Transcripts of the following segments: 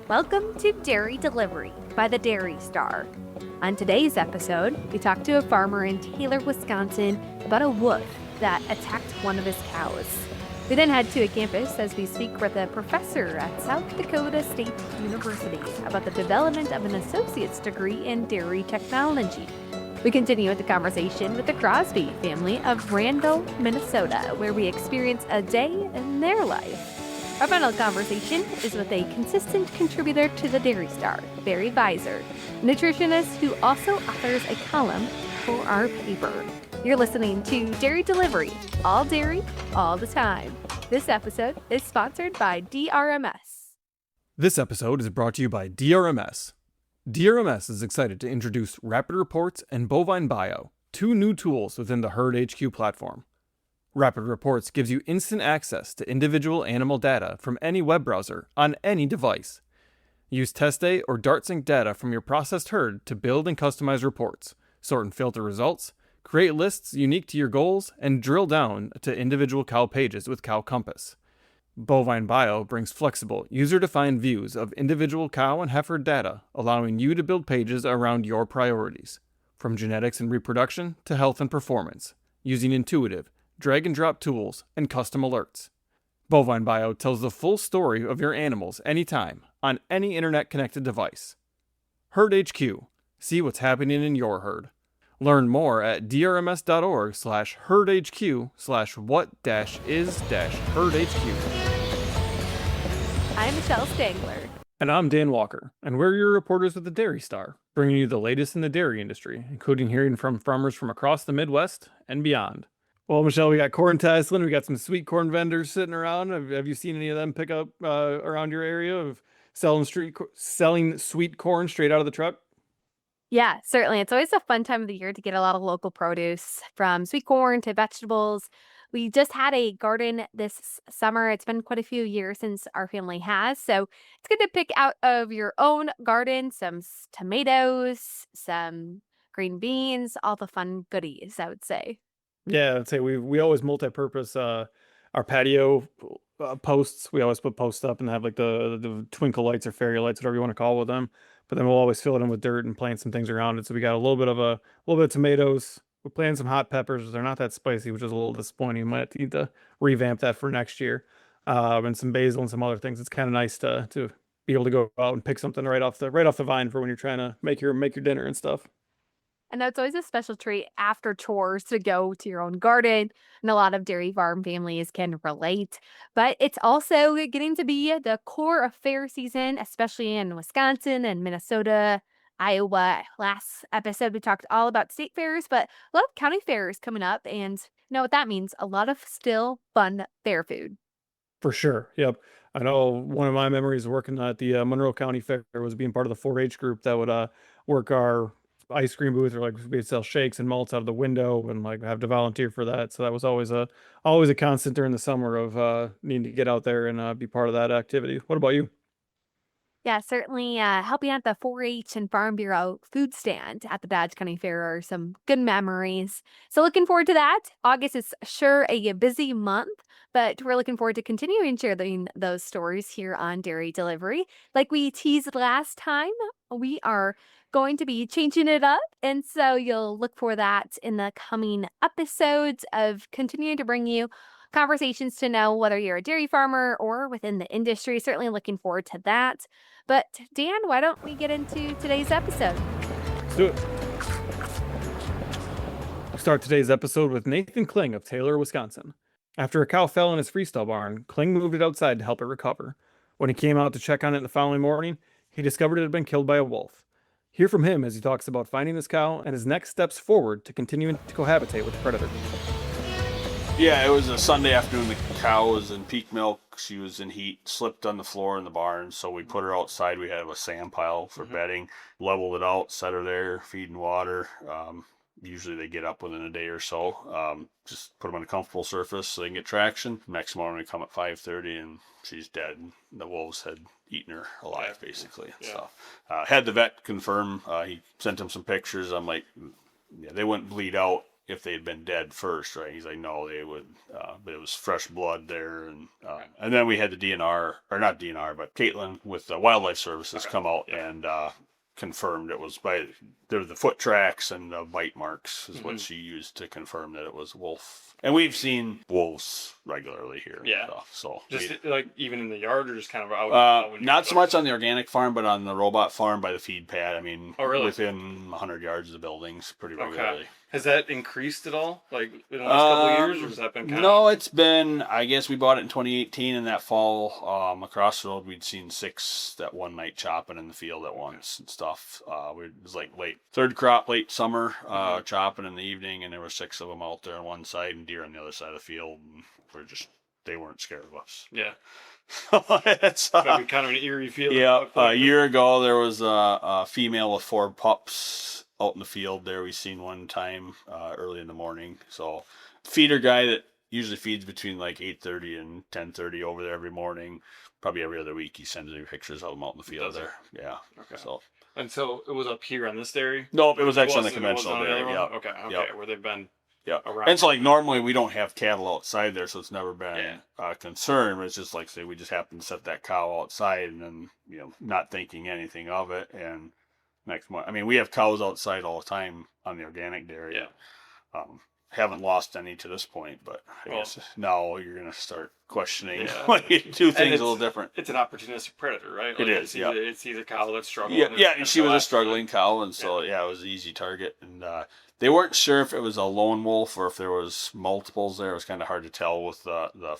Welcome to Dairy Delivery by the Dairy Star. On today's episode, we talk to a farmer in Taylor, Wisconsin about a wolf that attacked one of his cows. We then head to a campus as we speak with a professor at South Dakota State University about the development of an associate's degree in dairy technology. We continue with the conversation with the Crosby family of Randall, Minnesota, where we experience a day in their life. Our final conversation is with a consistent contributor to the Dairy Star, Barry Visser, a nutritionist who also authors a column for our paper. You're listening to Dairy Delivery, all dairy, all the time. This episode is sponsored by DRMS. This episode is brought to you by DRMS. DRMS is excited to introduce Rapid Reports and Bovine Bio, two new tools within the Herd HQ platform. Rapid Reports gives you instant access to individual animal data from any web browser on any device. Use TestDay or DartSync data from your processed herd to build and customize reports, sort and filter results, create lists unique to your goals, and drill down to individual cow pages with Cow Compass. Bovine Bio brings flexible, user-defined views of individual cow and heifer data, allowing you to build pages around your priorities, from genetics and reproduction to health and performance, using intuitive, drag-and-drop tools and custom alerts. Bovine Bio tells the full story of your animals anytime, on any internet-connected device. Herd HQ. See what's happening in your herd. Learn more at drms.org/herd-HQ/what-is-herd-HQ. I'm Michelle Stangler. And I'm Dan Walker, and we're your reporters with the Dairy Star, bringing you the latest in the dairy industry, including hearing from farmers from across the Midwest and beyond. Well, Michelle, we got corn tasseling. We got some sweet corn vendors sitting around. Have you seen any of them pick up around your area of selling sweet corn straight out of the truck? Yeah, certainly. It's always a fun time of the year to get a lot of local produce, from sweet corn to vegetables. We just had a garden this summer. It's been quite a few years since our family has. So it's good to pick out of your own garden some tomatoes, some green beans, all the fun goodies, I would say. Yeah, I'd say we always multi-purpose our patio posts. We always put posts up and have like the twinkle lights or fairy lights, whatever you want to call with them. But then we'll always fill it in with dirt and plant some things around it. So we got a little bit of tomatoes. We're planting some hot peppers. They're not that spicy, which is a little disappointing. We might need to revamp that for next year. And some basil and some other things. It's kind of nice to be able to go out and pick something right off the vine for when you're trying to make your dinner and stuff. I know it's always a special treat after chores to go to your own garden, and a lot of dairy farm families can relate. But it's also getting to be the core of fair season, especially in Wisconsin and Minnesota, Iowa. Last episode, we talked all about state fairs, but a lot of county fairs coming up, and you know what that means? A lot of still fun fair food. For sure. Yep. I know one of my memories of working at the Monroe County Fair was being part of the 4-H group that would work our ice cream booth, or like we'd sell shakes and malts out of the window and like have to volunteer for that. So that was always a constant during the summer of needing to get out there and be part of that activity. What about you? Yeah, certainly helping at the 4-H and Farm Bureau food stand at the Dodge County Fair are some good memories. So looking forward to that. August is sure a busy month, but we're looking forward to continuing sharing those stories here on Dairy Delivery. Like we teased last time, we are going to be changing it up. And so you'll look for that in the coming episodes of continuing to bring you conversations to know whether you're a dairy farmer or within the industry. Certainly looking forward to that. But Dan, why don't we get into today's episode? Let's do it. We'll start today's episode with Nathan Kling of Taylor, Wisconsin. After a cow fell in his freestall barn, Kling moved it outside to help it recover. When he came out to check on it the following morning, he discovered it had been killed by a wolf. Hear from him as he talks about finding this cow and his next steps forward to continuing to cohabitate with the predator. Yeah, it was a Sunday afternoon. The cow was in peak milk. She was in heat, slipped on the floor in the barn. So we put her outside. We had a sand pile for bedding, leveled it out, set her there, feeding water. Usually they get up within a day or so. Just put them on a comfortable surface so they can get traction. Next morning we come at 5:30 and she's dead. The wolves had eaten her alive, basically. Yeah. So had the vet confirm. He sent him some pictures. I'm like, yeah, they wouldn't bleed out if they had been dead first, right? He's like, no, they would, but it was fresh blood there. And then we had the DNR, or not DNR, but Caitlin with the Wildlife Services come out and confirmed it was there were the foot tracks and the bite marks is what she used to confirm that it was wolf. And we've seen wolves regularly here. Yeah. So just like even in the yard or just kind of out? Not so much on the organic farm, but on the robot farm by the feed pad. I mean, really? Within 100 yards of the buildings pretty regularly. Okay. Has that increased at all? Like in the last couple of years, or has that been kind No, it's been, I guess we bought it in 2018, and that fall, across the road, we'd seen 6 that one night chopping in the field at once and stuff. It was like third crop, late summer, chopping in the evening, and there were 6 of them out there on one side and deer on the other side of the field. And they weren't scared of us. Yeah. It's kind of an eerie feeling. Yeah. A year ago, there was a female with 4 pups out in the field there. We seen one time early in the morning. So feeder guy that usually feeds between like 8:30 and 10:30 over there every morning. Probably every other week he sends me pictures of them out in the field there. Yeah. Okay. So it was up here on this dairy? Nope, it was actually on the conventional dairy. Yeah. Okay. Yep. Where they've been. Yeah. Around. And so like normally we don't have cattle outside there, so it's never been a concern. But it's just like, say, we just happen to set that cow outside and then, not thinking anything of it. And next month, I mean, we have cows outside all the time on the organic dairy. Yeah. Haven't lost any to this point, but I guess now you're going to start questioning. Yeah. Like, do things a little different. It's an opportunistic predator, right? Like it is, it's either cow that's struggling. Yeah, and she was a struggling cow, and so, it was an easy target. And they weren't sure if it was a lone wolf or if there was multiples there. It was kind of hard to tell with the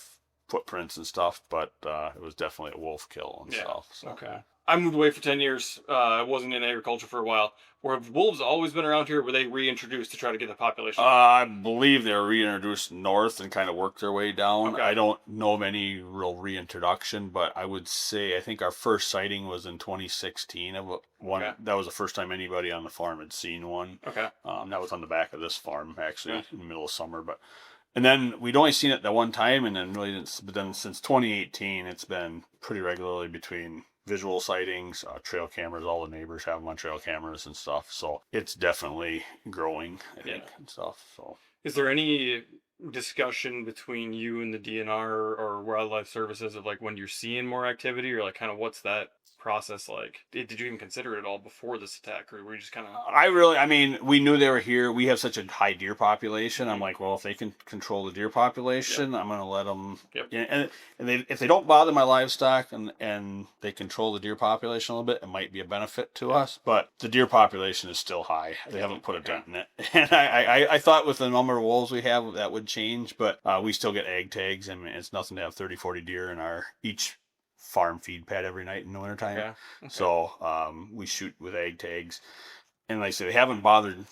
footprints and stuff, but it was definitely a wolf kill and stuff. So. Okay. I moved away for 10 years. I wasn't in agriculture for a while. Have wolves always been around here, or were they reintroduced to try to get the population? I believe they were reintroduced north and kind of worked their way down. Okay. I don't know of any real reintroduction, but I would say I think our first sighting was in 2016 of one. Okay. That was the first time anybody on the farm had seen one. Okay. That was on the back of this farm, actually, in the middle of summer. And then we'd only seen it that one time, and then but then since 2018, it's been pretty regularly between visual sightings, trail cameras. All the neighbors have them on trail cameras and stuff. So it's definitely growing, I think, and stuff. So, is there any discussion between you and the DNR or Wildlife Services of like when you're seeing more activity, or like kind of what's that process like? Did you even consider it at all before this attack, or were you just kind of? We knew they were here. We have such a high deer population. I'm like, well, if they can control the deer population, I'm going to let them. Yep. And if they don't bother my livestock and they control the deer population a little bit, it might be a benefit to us. But the deer population is still high. They haven't put a dent in it. And I thought with the number of wolves we have that would change, but we still get ag tags. I mean, it's nothing to have 30, 40 deer in each farm feed pad every night in the wintertime. Okay. So we shoot with ag tags. And like I say, they haven't bothered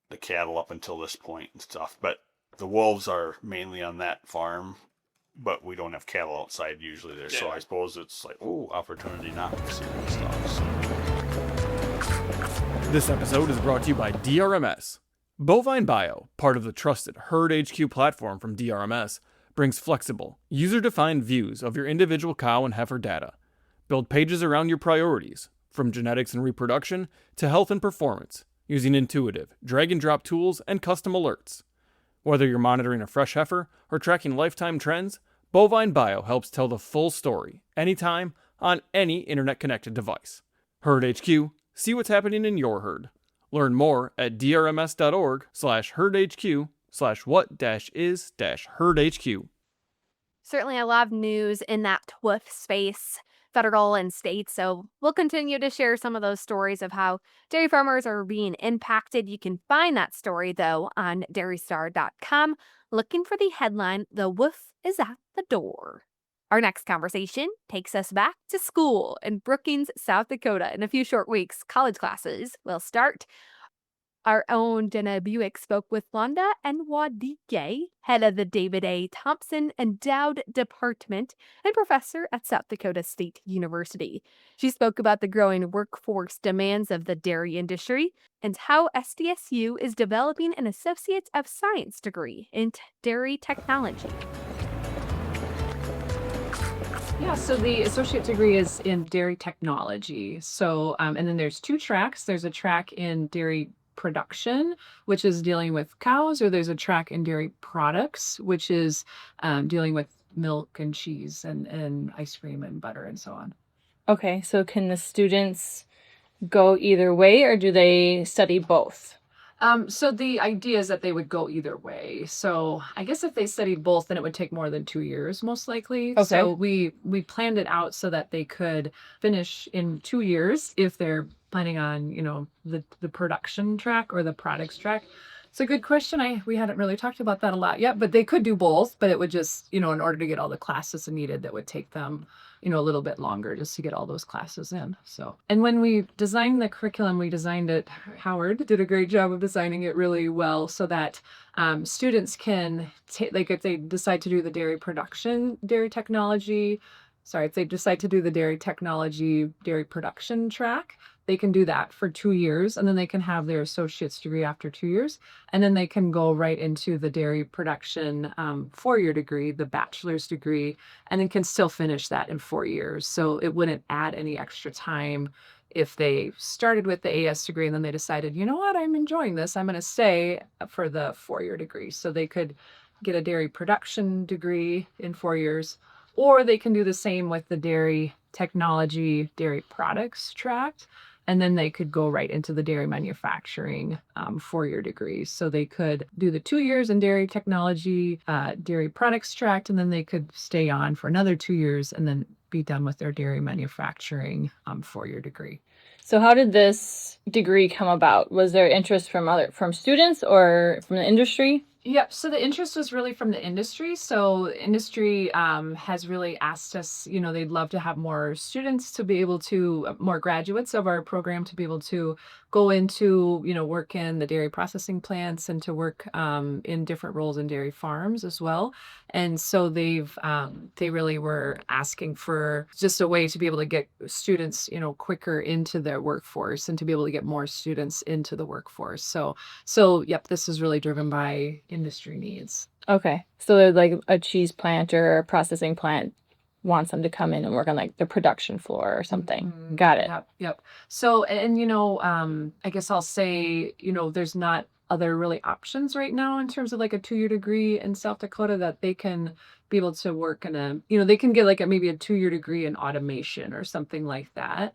the cattle up until this point and stuff. But the wolves are mainly on that farm, but we don't have cattle outside usually there. So I suppose it's like, opportunity not to see that stuff. So. This episode is brought to you by DRMS. Bovine Bio, part of the trusted Herd HQ platform from DRMS, brings flexible, user-defined views of your individual cow and heifer data. Build pages around your priorities, from genetics and reproduction to health and performance, using intuitive, drag-and-drop tools and custom alerts. Whether you're monitoring a fresh heifer or tracking lifetime trends, Bovine Bio helps tell the full story, anytime, on any internet-connected device. Herd HQ, see what's happening in your herd. Learn more at drms.org/herd-HQ/what-is-herd-HQ. Certainly a lot of news in that TWIF space, federal and state, so we'll continue to share some of those stories of how dairy farmers are being impacted. You can find that story, though, on dairystar.com, looking for the headline, "The Wolf is at the Door." Our next conversation takes us back to school in Brookings, South Dakota. In a few short weeks, college classes will start. Our own Jenna Buick spoke with Londa Nwadike, head of the David A. Thompson Endowed Department and professor at South Dakota State University. She spoke about the growing workforce demands of the dairy industry and how SDSU is developing an Associate of Science degree in dairy technology. Yeah, so the associate degree is in dairy technology. So, and then there's 2 tracks. There's a track in dairy production, which is dealing with cows, or there's a track in dairy products, which is dealing with milk and cheese and ice cream and butter and so on. Okay, so can the students go either way, or do they study both? So the idea is that they would go either way. So I guess if they studied both, then it would take more than 2 years, most likely. Okay. So we planned it out so that they could finish in 2 years if they're planning on, the production track or the products track. It's a good question. We hadn't really talked about that a lot yet, but they could do both, but it would just, in order to get all the classes needed, that would take them, a little bit longer just to get all those classes in. So, and when we designed the curriculum, we designed it, Howard did a great job of designing it really well so that students can like if they decide to do the if they decide to do the dairy technology, dairy production track, they can do that for 2 years, and then they can have their associate's degree after 2 years. And then they can go right into the dairy production 4-year degree, the bachelor's degree, and then can still finish that in 4 years. So it wouldn't add any extra time if they started with the AS degree and then they decided, you know what, I'm enjoying this, I'm going to stay for the 4-year degree. So they could get a dairy production degree in 4 years, or they can do the same with the dairy technology, dairy products track, and then they could go right into the dairy manufacturing 4-year degrees. So they could do the 2 years in dairy technology, dairy products track, and then they could stay on for another 2 years and then be done with their dairy manufacturing 4-year degree. So how did this degree come about? Was there interest from students or from the industry? Yep. So the interest was really from the industry. So industry has really asked us, they'd love to have more students to be able to, more graduates of our program to be able to go into, work in the dairy processing plants and to work in different roles in dairy farms as well. And so they really were asking for just a way to be able to get students, quicker into their workforce and to be able to get more students into the workforce. So yep, this is really driven by industry needs. Okay. So like a cheese plant or a processing plant wants them to come in and work on like the production floor or something. Mm-hmm. Got it. Yep. So, and I guess I'll say, there's not other really options right now in terms of like a 2-year degree in South Dakota that they can be able to work in they can get like maybe a 2-year degree in automation or something like that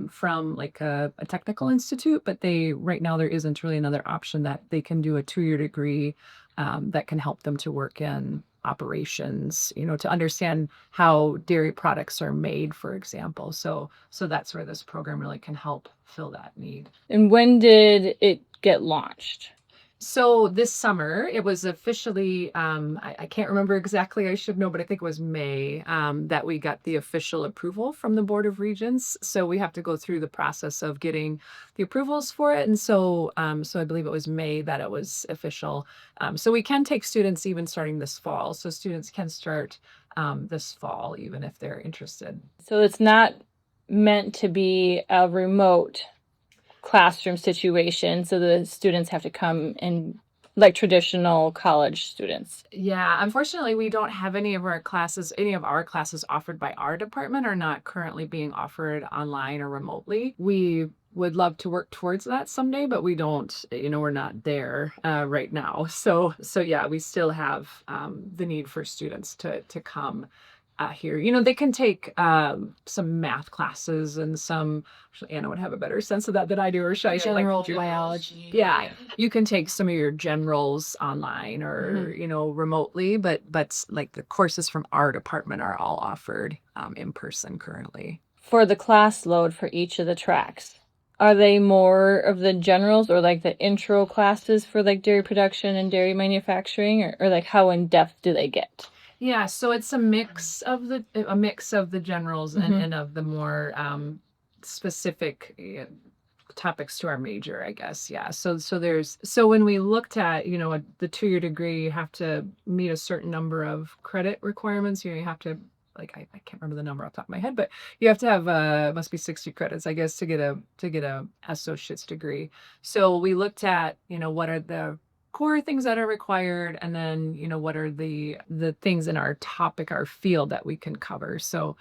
from like a technical institute, but right now there isn't really another option that they can do a 2-year degree that can help them to work in operations, to understand how dairy products are made, for example. So that's where this program really can help fill that need. And when did it get launched? So this summer, it was officially, I can't remember exactly, I should know, but I think it was May that we got the official approval from the Board of Regents. So we have to go through the process of getting the approvals for it. And so I believe it was May that it was official. So we can take students even starting this fall. So students can start this fall, even if they're interested. So it's not meant to be a remote classroom situation, so the students have to come in like traditional college students. Yeah, unfortunately, we don't have any of our classes offered by our department are not currently being offered online or remotely. We would love to work towards that someday, but we don't, we're not there right now. So yeah, we still have the need for students to come here. They can take some math classes and some, actually Anna would have a better sense of that than I do, or should I General biology. Yeah, you can take some of your generals online or, remotely, but like the courses from our department are all offered in person currently. For the class load for each of the tracks, are they more of the generals or like the intro classes for like dairy production and dairy manufacturing, or like how in depth do they get? Yeah, so it's a mix of the generals and of the more specific topics to our major, I guess. Yeah. So when we looked at, the 2-year degree, you have to meet a certain number of credit requirements. You have to, like, I can't remember the number off the top of my head, but you have to have must be 60 credits, I guess, to get a associate's degree. So we looked at, what are the core things that are required, and then what are the things in our topic, our field, that we can cover. So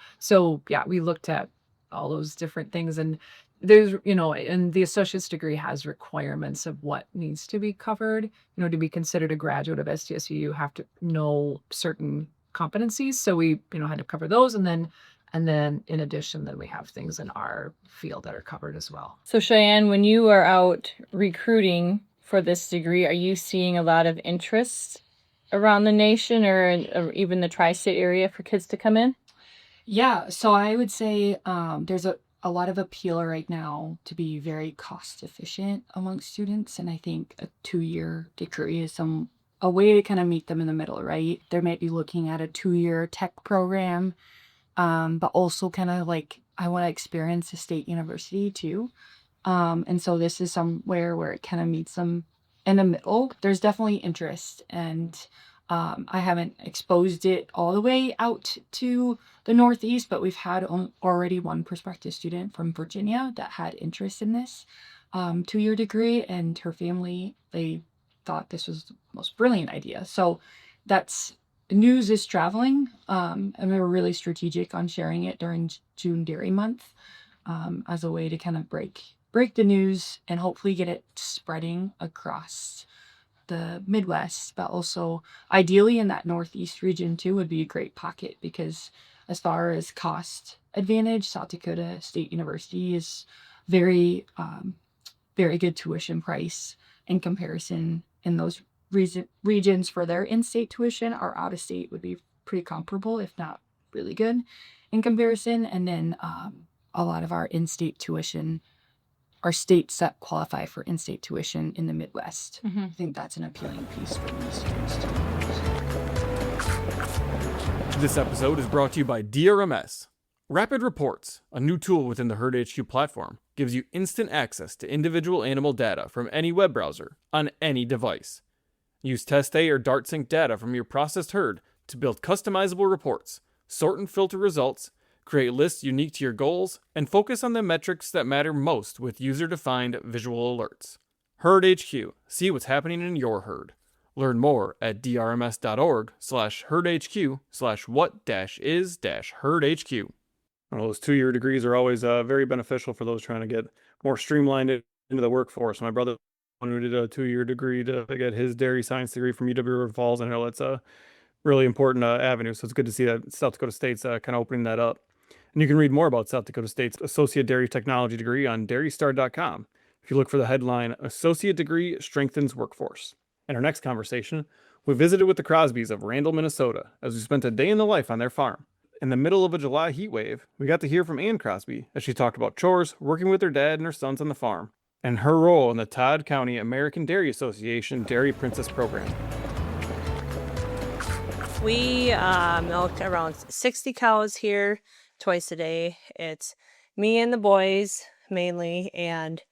yeah, we looked at all those different things. And there's, and the associate's degree has requirements of what needs to be covered. To be considered a graduate of SDSU, you have to know certain competencies. So we, had to cover those. And then in addition, then we have things in our field that are covered as well. So Cheyenne, when you are out recruiting for this degree, are you seeing a lot of interest around the nation or even the tri-state area for kids to come in? Yeah, so I would say there's a lot of appeal right now to be very cost efficient among students. And I think a 2-year degree is a way to kind of meet them in the middle, right? They might be looking at a 2-year tech program, but also kind of like, I want to experience a state university too. And so this is somewhere where it kind of meets them in the middle. There's definitely interest, and I haven't exposed it all the way out to the Northeast, but we've had already one prospective student from Virginia that had interest in this 2-year degree, and her family, they thought this was the most brilliant idea. So that's news is traveling, and we were really strategic on sharing it during June Dairy Month as a way to kind of break the news and hopefully get it spreading across the Midwest, but also ideally in that Northeast region too would be a great pocket, because as far as cost advantage, South Dakota State University is very, very good tuition price in comparison in those regions for their in-state tuition. Our out-of-state would be pretty comparable, if not really good in comparison. And then a lot of our in-state tuition, our states that qualify for in-state tuition in the Midwest. I think that's an appealing piece for many students too. This episode is brought to you by DRMS. Rapid Reports, a new tool within the Herd HQ platform, gives you instant access to individual animal data from any web browser on any device. Use Test A or DartSync data from your processed herd to build customizable reports, sort and filter results, create lists unique to your goals, and focus on the metrics that matter most with user-defined visual alerts. Herd HQ. See what's happening in your herd. Learn more at drms.org/herdhq/what-is-herdhq. Those 2-year degrees are always very beneficial for those trying to get more streamlined into the workforce. My brother who did a 2-year degree to get his dairy science degree from UW River Falls, and I know it's a really important avenue. So it's good to see that South Dakota State's kind of opening that up. And you can read more about South Dakota State's Associate Dairy Technology degree on dairystar.com. If you look for the headline, Associate Degree Strengthens Workforce. In our next conversation, we visited with the Crosbys of Randall, Minnesota, as we spent a day in the life on their farm. In the middle of a July heat wave, we got to hear from Ann Crosby as she talked about chores, working with her dad and her sons on the farm, and her role in the Todd County American Dairy Association Dairy Princess Program. We milk around 60 cows here twice a day. It's me and the boys mainly, and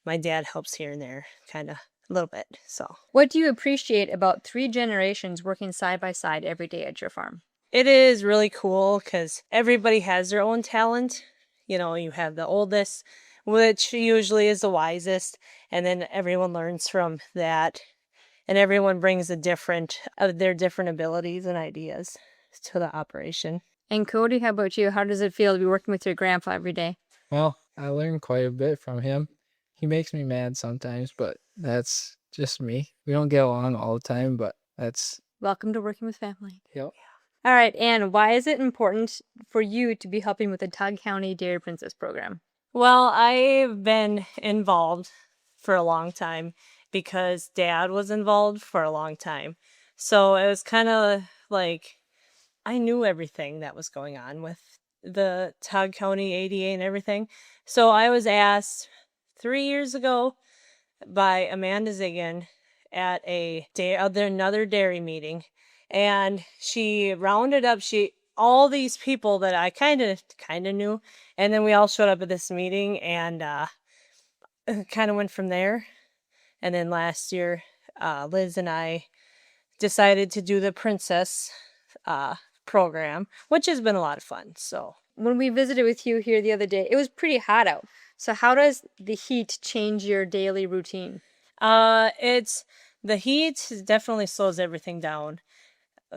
my dad helps here and there, kind of a little bit. So, what do you appreciate about 3 generations working side by side every day at your farm? it is really cool because everybody has their own talent. You know, you have the oldest, which usually is the wisest, and then everyone learns from that, and everyone brings a different of their different abilities and ideas to the operation. And Cody, how about you? How does it feel to be working with your grandpa every day? Well, I learn quite a bit from him. He makes me mad sometimes, but that's just me. We don't get along all the time, but that's... Welcome to working with family. Yep. All right, Anne, why is it important for you to be helping with the Todd County Dairy Princess program? Well, I've been involved for a long time because Dad was involved for a long time. So it was kind of like I knew everything that was going on with the Todd County ADA and everything. So I was asked 3 years ago by Amanda Ziggin at another dairy meeting, and she rounded up all these people that I kind of knew, and then we all showed up at this meeting, and kind of went from there. And then last year, Liz and I decided to do the Princess program, which has been a lot of fun. So when we visited with you here the other day, it was pretty hot out. So how does the heat change your daily routine? The heat definitely slows everything down.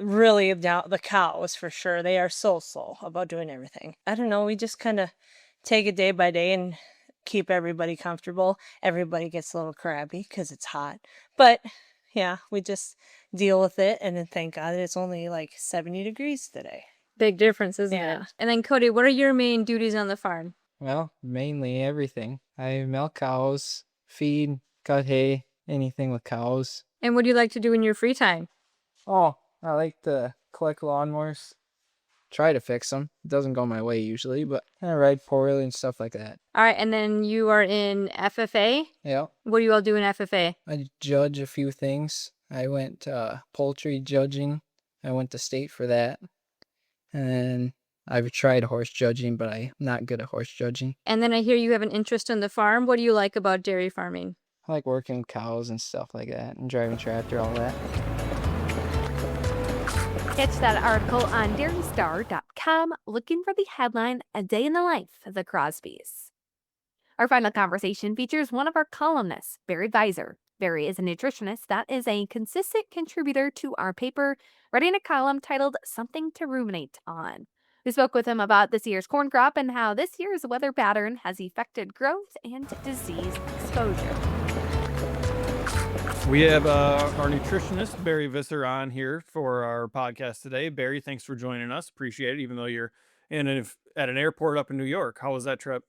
Really down the cows for sure. They are so slow about doing everything. I don't know. We just kind of take it day by day and keep everybody comfortable. Everybody gets a little crabby because it's hot. But yeah, we just deal with it, and then thank God it's only like 70 degrees today. Big difference, isn't Yeah. it? And then Cody, what are your main duties on the farm? Well, mainly everything. I milk cows, feed, cut hay, anything with cows. And what do you like to do in your free time? Oh, I like to collect lawnmowers. Try to fix them. It doesn't go my way usually, but I ride poorly and stuff like that. All right, and then you are in FFA. Yeah. What do you all do in FFA? I judge a few things. I went poultry judging. I went to state for that. And then I've tried horse judging, but I'm not good at horse judging. And then I hear you have an interest in the farm. What do you like about dairy farming? I like working with cows and stuff like that, and driving tractor, all that. Catch that article on dairystar.com looking for the headline, A Day in the Life of the Crosbys. Our final conversation features one of our columnists, Barry Visser. Barry is a nutritionist that is a consistent contributor to our paper, writing a column titled Something to Ruminate On. We spoke with him about this year's corn crop and how this year's weather pattern has affected growth and disease exposure. We have our nutritionist, Barry Visser, on here for our podcast today. Barry, thanks for joining us. Appreciate it, even though you're at an airport up in New York. How was that trip?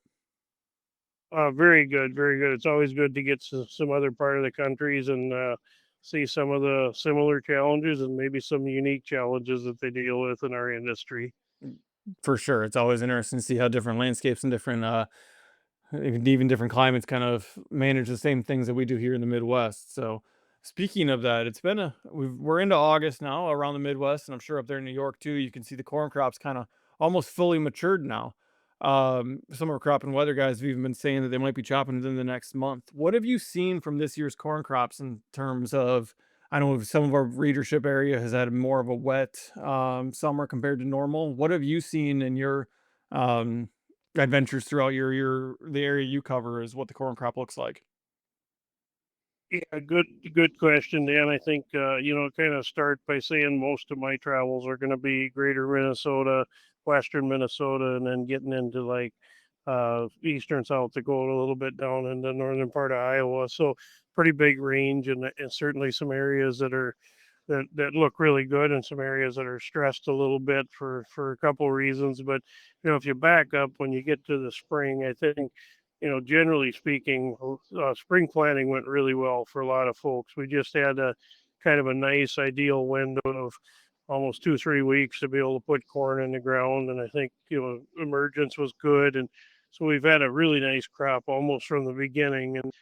Very good, very good. It's always good to get to some other part of the countries and see some of the similar challenges and maybe some unique challenges that they deal with in our industry. For sure. It's always interesting to see how different landscapes and different even different climates kind of manage the same things that we do here in the Midwest. So speaking of that, it's been we're into August now around the Midwest, and I'm sure up there in New York too, you can see the corn crops kind of almost fully matured now. Some of our crop and weather guys have even been saying that they might be chopping within the next month. What have you seen from this year's corn crops in terms of, I know some of our readership area has had more of a wet summer compared to normal. What have you seen in your adventures throughout the area you cover is what the corn crop looks like? Yeah, good question, Dan. I think kind of start by saying most of my travels are going to be greater Minnesota, western Minnesota, and then getting into like eastern South Dakota, a little bit down in the northern part of Iowa. So pretty big range, and certainly some areas that look really good, and some areas that are stressed a little bit for a couple reasons. But if you back up when you get to the spring, I think generally speaking, spring planting went really well for a lot of folks. We just had a kind of a nice ideal window of almost 2-3 weeks to be able to put corn in the ground, and I think emergence was good, and so we've had a really nice crop almost from the beginning. And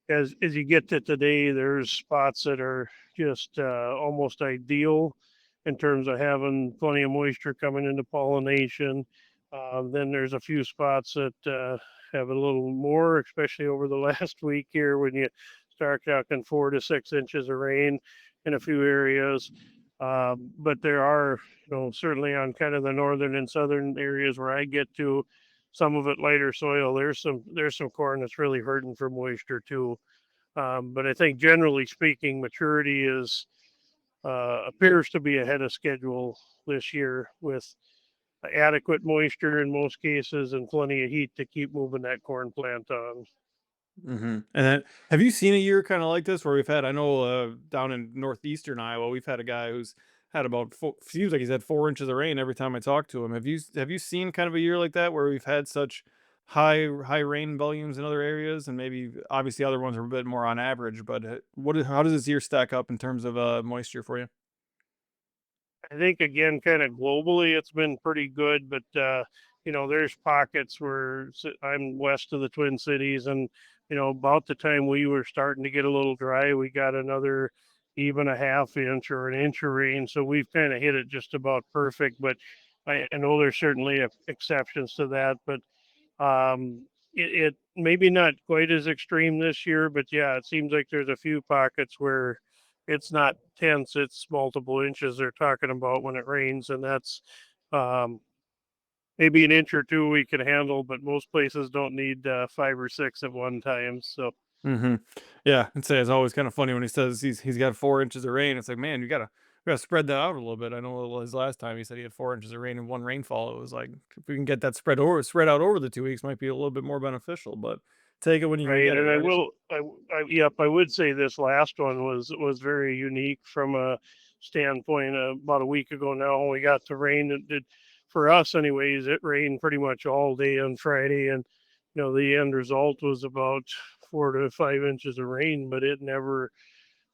as you get to today, there's spots that are just almost ideal in terms of having plenty of moisture coming into pollination. Then there's a few spots that have a little more, especially over the last week here when you start talking 4 to 6 inches of rain in a few areas. But there are, certainly on kind of the northern and southern areas where I get to, some of it lighter soil. There's some corn that's really hurting for moisture too. But I think generally speaking, maturity appears to be ahead of schedule this year with adequate moisture in most cases and plenty of heat to keep moving that corn plant on. And then, have you seen a year kind of like this where we've had? I know down in northeastern Iowa, we've had a guy who's had about seems like he's had 4 inches of rain every time I talk to him. Have you seen kind of a year like that where we've had such high rain volumes in other areas, and maybe obviously other ones are a bit more on average? But how does this year stack up in terms of moisture for you? I think again, kind of globally, it's been pretty good, but there's pockets where I'm west of the Twin Cities, and about the time we were starting to get a little dry, we got another even a half inch or an inch of rain, so we've kind of hit it just about perfect. But I know there's certainly exceptions to that, but it maybe not quite as extreme this year. But yeah, it seems like there's a few pockets where it's not tense, it's multiple inches they're talking about when it rains, and that's um, maybe an inch or two we can handle, but most places don't need 5 or 6 at one time. So Yeah, I'd say it's always kind of funny when he says he's got 4 inches of rain. It's like, man, gotta spread that out a little bit. I know his last time he said he had 4 inches of rain in one rainfall. It was like if we can get that spread out over the 2 weeks, might be a little bit more beneficial. But take it when you can Right, get it, and right? yep, I would say this last one was very unique from a standpoint. About a week ago now, we got the rain. It did, for us, anyways. It rained pretty much all day on Friday, and the end result was about 4 to 5 inches of rain, but it never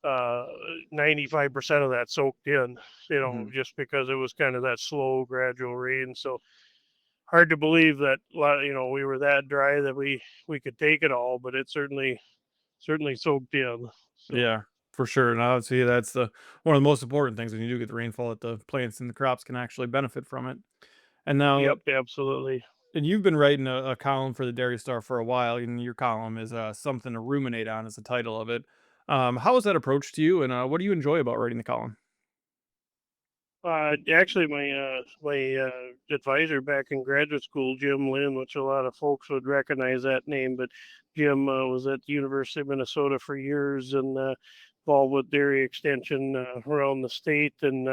95% of that soaked in. Hmm. Just because it was kind of that slow, gradual rain. So hard to believe that we were that dry that we could take it all, but it certainly soaked in. So, Yeah, for sure. And obviously, that's the one of the most important things when you do get the rainfall that the plants and the crops can actually benefit from it. And now, yep, absolutely. and you've been writing a column for the Dairy Star for a while, and your column is something to ruminate on, is the title of it. How is that approach to you, and what do you enjoy about writing the column? Actually, my advisor back in graduate school, Jim Lynn, which a lot of folks would recognize that name, but Jim was at the University of Minnesota for years and involved with dairy extension around the state. And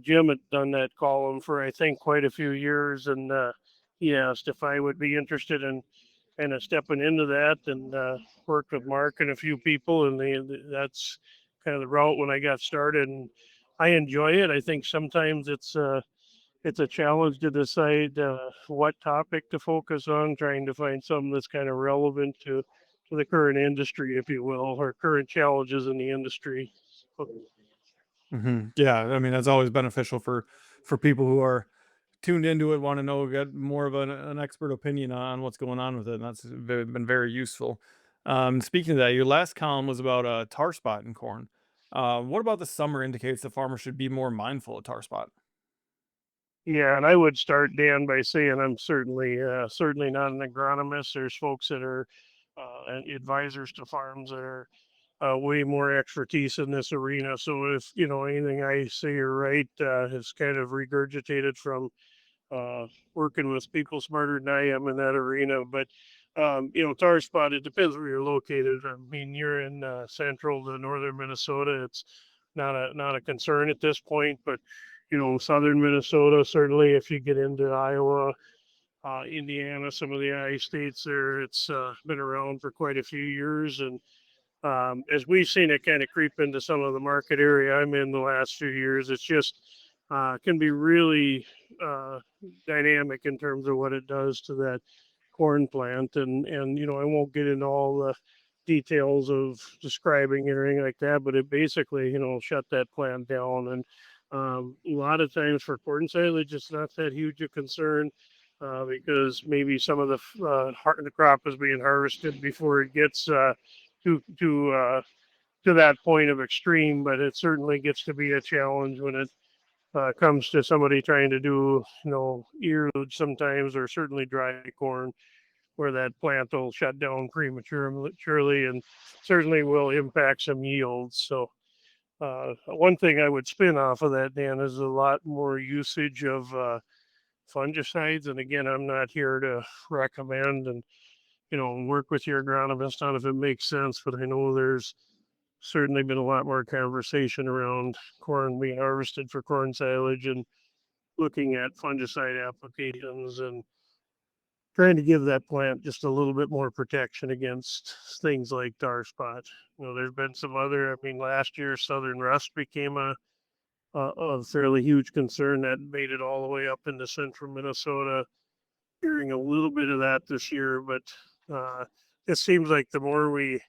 Jim had done that column for I think quite a few years, and he asked if I would be interested in kind of stepping into that, and worked with Mark and a few people, and that's kind of the route when I got started. And I enjoy it. I think sometimes it's a challenge to decide what topic to focus on, trying to find something that's kind of relevant to the current industry, if you will, or current challenges in the industry. Yeah, I mean that's always beneficial for people who are tuned into it, want to know, get more of an expert opinion on what's going on with it. And that's been very useful. Speaking of that, your last column was about tar spot in corn. What about the summer indicates the farmer should be more mindful of tar spot? Yeah, and I would start, Dan, by saying I'm certainly not an agronomist. There's folks that are advisors to farms that are way more expertise in this arena. So if anything I say or write is kind of regurgitated from working with people smarter than I am in that arena. But tar spot. It depends where you're located. I mean, you're in central to northern Minnesota. It's not a concern at this point, but southern Minnesota certainly. If you get into Iowa, Indiana, some of the I states there, it's been around for quite a few years, and as we've seen it kind of creep into some of the market area I'm in the last few years, it's just can be really uh, dynamic in terms of what it does to that corn plant. And I won't get into all the details of describing it or anything like that, but it basically shut that plant down. And a lot of times for corn silage, it's not that huge a concern. Because maybe some of the crop is being harvested before it gets to to uh, to that point of extreme, but it certainly gets to be a challenge when it comes to somebody trying to do earage sometimes, or certainly dry corn, where that plant will shut down prematurely and certainly will impact some yields. So one thing I would spin off of that, Dan, is a lot more usage of fungicides. And again, I'm not here to recommend and work with your agronomist on if it makes sense, but I know there's certainly been a lot more conversation around corn being harvested for corn silage and looking at fungicide applications and trying to give that plant just a little bit more protection against things like tar spot. There's been some other, I mean, last year southern rust became a fairly huge concern that made it all the way up into central Minnesota. Hearing a little bit of that this year, but it seems like the more we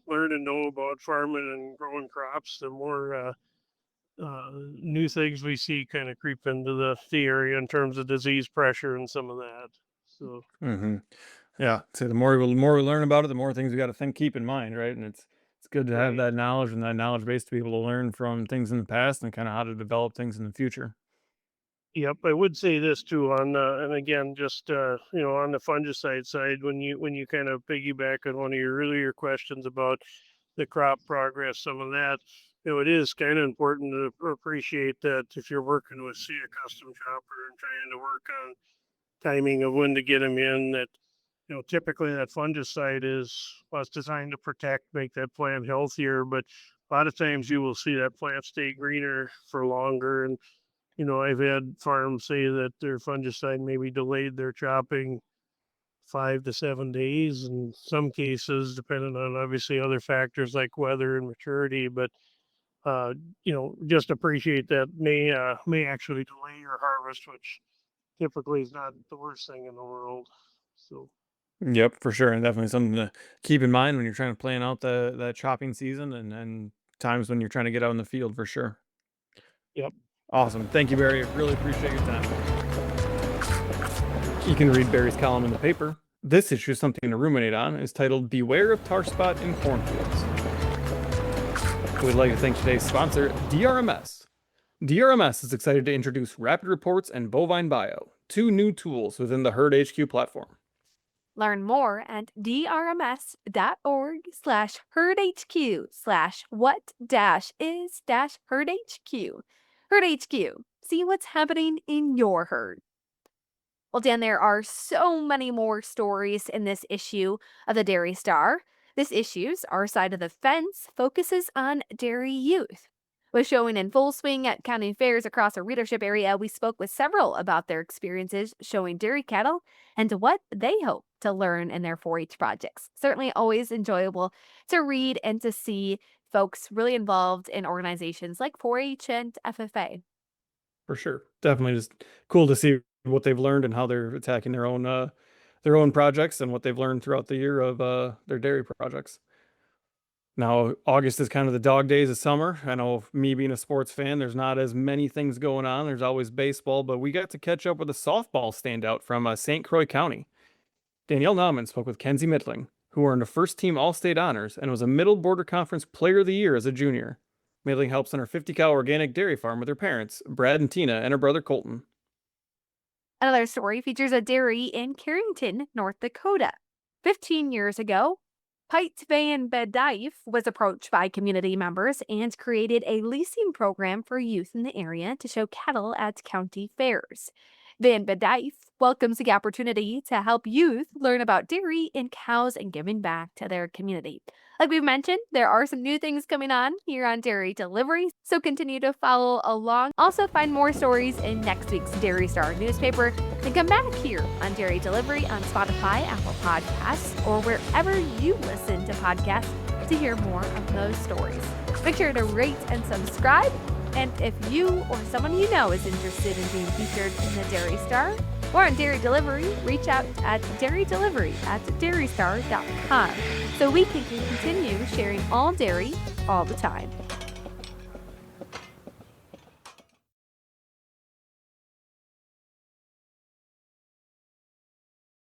learn and know about farming and growing crops, the more new things we see kind of creep into the area in terms of disease pressure and some of that. So, Hmm. Yeah. So the more we learn about it, the more things we got to keep in mind, right? And it's good to have right. that knowledge and that knowledge base to be able to learn from things in the past and kind of how to develop things in the future. Yep, I would say this too on and again just on the fungicide side, when you kind of piggyback on one of your earlier questions about the crop progress, some of that, it is kind of important to appreciate that if you're working with, say, a custom chopper and trying to work on timing of when to get them in, that typically that fungicide is was designed to protect, make that plant healthier, but a lot of times you will see that plant stay greener for longer. And, I've had farms say that their fungicide maybe delayed their chopping 5 to 7 days in some cases, depending on obviously other factors like weather and maturity. But just appreciate that may actually delay your harvest, which typically is not the worst thing in the world. So, Yep, for sure, and definitely something to keep in mind when you're trying to plan out the chopping season and times when you're trying to get out in the field for sure. yep. Awesome. Thank you, Barry. I really appreciate your time. You can read Barry's column in the paper. This issue is something to ruminate on. It's titled Beware of Tar Spot in Cornfields. We'd like to thank today's sponsor, DRMS. DRMS is excited to introduce Rapid Reports and Bovine Bio, two new tools within the Herd HQ platform. Learn more at drms.org/herdhq/what-is-herdhq. Herd HQ. See what's happening in your herd. Well, Dan, there are so many more stories in this issue of the Dairy Star. This issue's Our Side of the Fence focuses on dairy youth. With showing in full swing at county fairs across our readership area, we spoke with several about their experiences showing dairy cattle and what they hope to learn in their 4-H projects. Certainly always enjoyable to read and to see folks really involved in organizations like 4-H and FFA. For sure. Definitely just cool to see what they've learned and how they're attacking their own projects and what they've learned throughout the year of their dairy projects. Now, August is kind of the dog days of summer. I know me being a sports fan, there's not as many things going on. There's always baseball, but we got to catch up with a softball standout from St. Croix County. Danielle Nauman spoke with Kenzie Mittling, who earned a first-team All-State honors and was a Middle Border Conference Player of the Year as a junior. Mittling helps on her 50-cow organic dairy farm with her parents, Brad and Tina, and her brother Colton. Another story features a dairy in Carrington, North Dakota. 15 years ago, Pite Van Bedijf was approached by community members and created a leasing program for youth in the area to show cattle at county fairs. Van Bedijf welcomes the opportunity to help youth learn about dairy and cows and giving back to their community. Like we've mentioned, there are some new things coming on here on Dairy Delivery, so continue to follow along. Also, find more stories in next week's Dairy Star newspaper, and come back here on Dairy Delivery on Spotify, Apple Podcasts, or wherever you listen to podcasts to hear more of those stories. Make sure to rate and subscribe, and if you or someone you know is interested in being featured in the Dairy Star or on Dairy Delivery, reach out at dairydelivery@dairystar.com so we can continue sharing all dairy all the time.